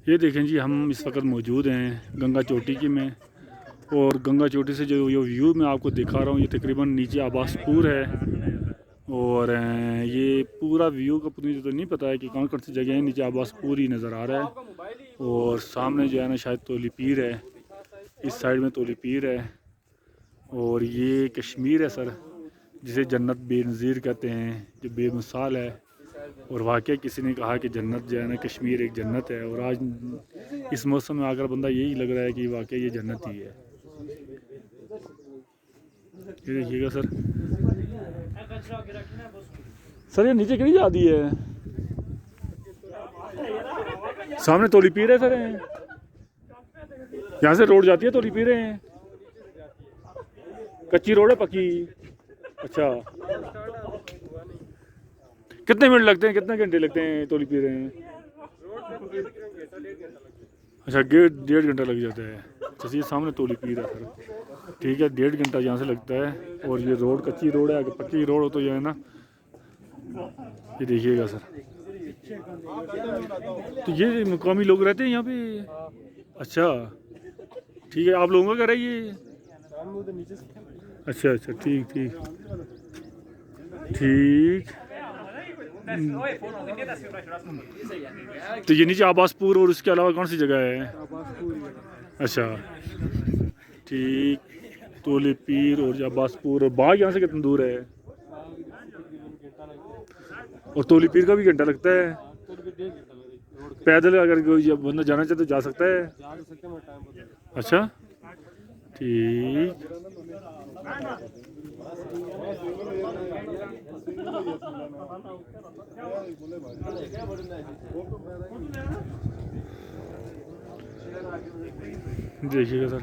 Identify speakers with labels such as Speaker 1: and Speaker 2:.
Speaker 1: ये देखें जी, हम इस वक्त मौजूद हैं गंगा चोटी की में, और गंगा चोटी से जो ये व्यू मैं आपको दिखा रहा हूँ, ये तकरीबन नीचे आबासपुर है। और ये पूरा व्यू का मुझे तो नहीं पता है कि कौन कौन सी जगह है, नीचे आबासपुर ही नज़र आ रहा है। और सामने जो है ना शायद तोली पीर है, इस साइड में तोली पीर है। और ये कश्मीर है सर, जिसे जन्नत बेनज़ीर कहते हैं, जो बेमिसाल है। और वाकई किसी ने कहा कि जन्नत जो है ना कश्मीर एक जन्नत है, और आज इस मौसम में आकर बंदा यही लग रहा है कि वाकई ये जन्नत ही है। ये देखिएगा सर, सर ये नीचे क्यों जाती है? सामने तोली पीर है सर, यहाँ से रोड जाती है तोली पीर है। कच्ची रोड है पक्की? अच्छा, कितने मिनट लगते हैं, कितने घंटे लगते हैं तोली पीर है? अच्छा, 1.5 घंटा लग जाता है। अच्छा, ये सामने तोली पीर है सर, ठीक है, 1.5 घंटा यहाँ से लगता है। और ये रोड कच्ची रोड है, अगर पक्की रोड हो तो जो है ना, ये देखिएगा सर। तो ये मुकामी लोग रहते हैं यहाँ पे? अच्छा ठीक है, आप लोगों का घर है ये? अच्छा अच्छा, ठीक ठीक ठीक। तो ये नीचे आबासपुर और उसके अलावा कौन सी जगह है? अच्छा ठीक, तोली पीर और आबासपुर। और बाग यहाँ से कितना दूर है? और तोली पीर का भी घंटा लगता है? पैदल अगर कोई बंदा जाना चाहे तो जा सकता है? अच्छा ठीक। देखिएगा सर।